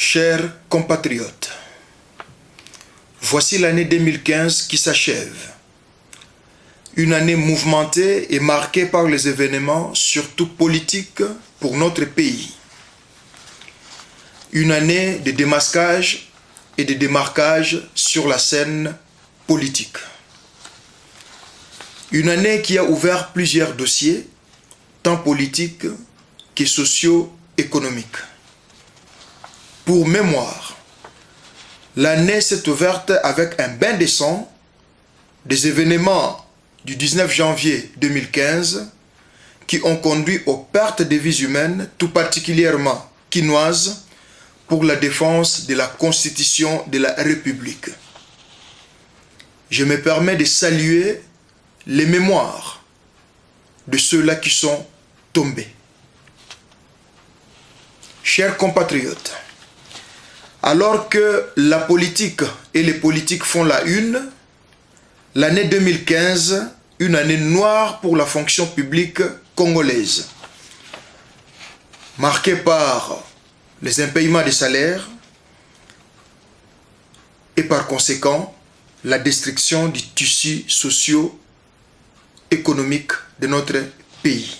Chers compatriotes, voici l'année 2015 qui s'achève. Une année mouvementée et marquée par les événements, surtout politiques, pour notre pays. Une année de démasquage et de démarquage sur la scène politique. Une année qui a ouvert plusieurs dossiers, tant politiques que socio-économiques. Pour mémoire, l'année s'est ouverte avec un bain de sang des événements du 19 janvier 2015 qui ont conduit aux pertes de vies humaines, tout particulièrement quinoises, pour la défense de la Constitution de la République. Je me permets de saluer les mémoires de ceux-là qui sont tombés. Chers compatriotes, alors que la politique et les politiques font la une, l'année 2015, une année noire pour la fonction publique congolaise, marquée par les impayements des salaires et par conséquent la destruction du tissu socio-économique de notre pays.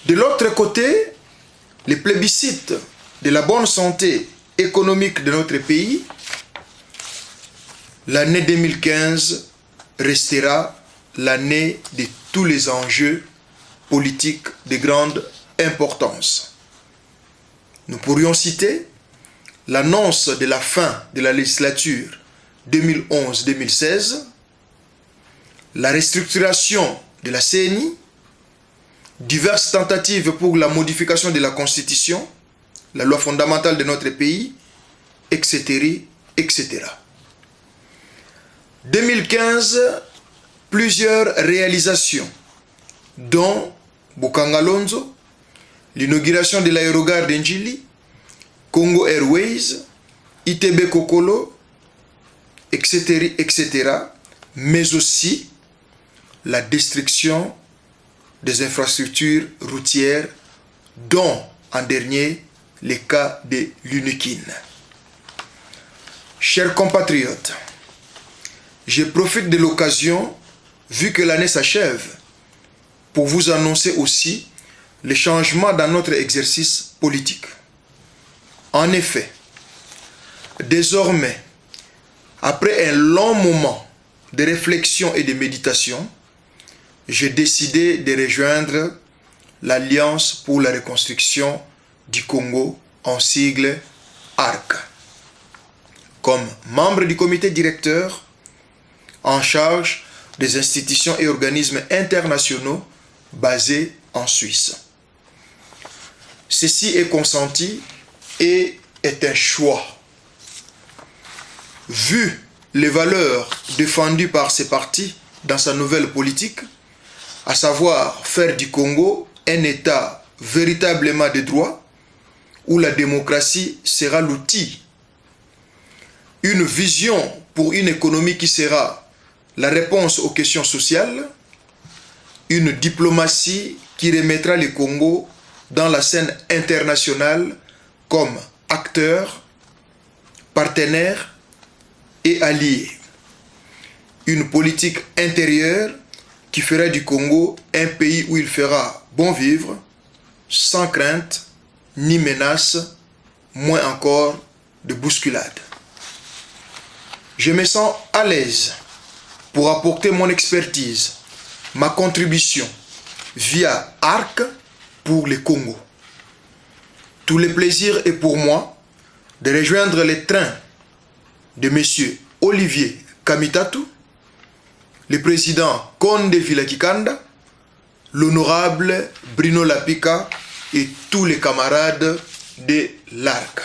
De l'autre côté, les plébiscites de la bonne santé économique de notre pays, l'année 2015 restera l'année de tous les enjeux politiques de grande importance. Nous pourrions citer l'annonce de la fin de la législature 2011-2016, la restructuration de la CENI, diverses tentatives pour la modification de la Constitution, la loi fondamentale de notre pays, etc., etc. 2015, plusieurs réalisations, dont Bukangalonzo, l'inauguration de l'aérogare d'Enjili, Congo Airways, ITB Kokolo, etc., etc., mais aussi la destruction des infrastructures routières, dont en dernier les cas de l'Unikin. Chers compatriotes, je profite de l'occasion, vu que l'année s'achève, pour vous annoncer aussi les changements dans notre exercice politique. En effet, désormais, après un long moment de réflexion et de méditation, j'ai décidé de rejoindre l'Alliance pour la reconstruction du Congo, en sigle ARC, comme membre du comité directeur en charge des institutions et organismes internationaux basés en Suisse. Ceci est consenti et est un choix. Vu les valeurs défendues par ces partis dans sa nouvelle politique, à savoir faire du Congo un État véritablement de droit, où la démocratie sera l'outil. Une vision pour une économie qui sera la réponse aux questions sociales, une diplomatie qui remettra le Congo dans la scène internationale comme acteur, partenaire et allié. Une politique intérieure qui fera du Congo un pays où il fera bon vivre, sans crainte, ni menace, moins encore de bousculade. Je me sens à l'aise pour apporter mon expertise, ma contribution via ARC pour le Congo. Tout le plaisir est pour moi de rejoindre les trains de M. Olivier Kamitatu, le président Konde Vilakikanda, l'honorable Bruno Lapika et tous les camarades de l'ARC.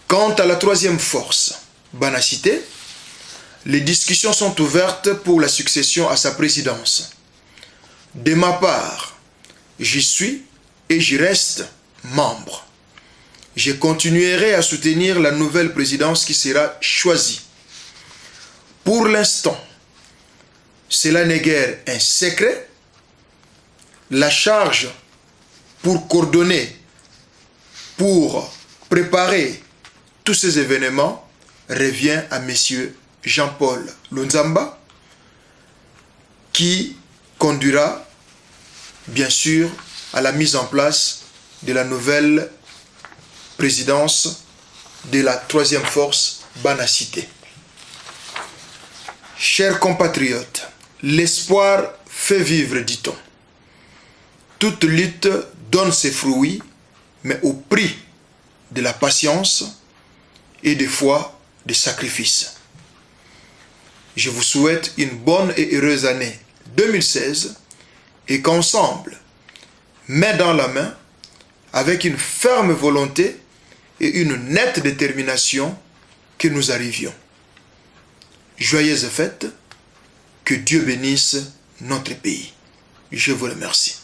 Quant à la troisième force, Banacité, les discussions sont ouvertes pour la succession à sa présidence. De ma part, j'y suis et j'y reste membre. Je continuerai à soutenir la nouvelle présidence qui sera choisie. Pour l'instant, cela n'est guère un secret. La charge pour coordonner, pour préparer tous ces événements revient à M. Jean-Paul Lonzamba, qui conduira bien sûr à la mise en place de la nouvelle présidence de la troisième force Banacité. Chers compatriotes, l'espoir fait vivre, dit-on. Toute lutte donne ses fruits, mais au prix de la patience et des fois des sacrifices. Je vous souhaite une bonne et heureuse année 2016 et qu'ensemble, main dans la main, avec une ferme volonté et une nette détermination, que nous arrivions. Joyeuses fêtes, que Dieu bénisse notre pays. Je vous remercie.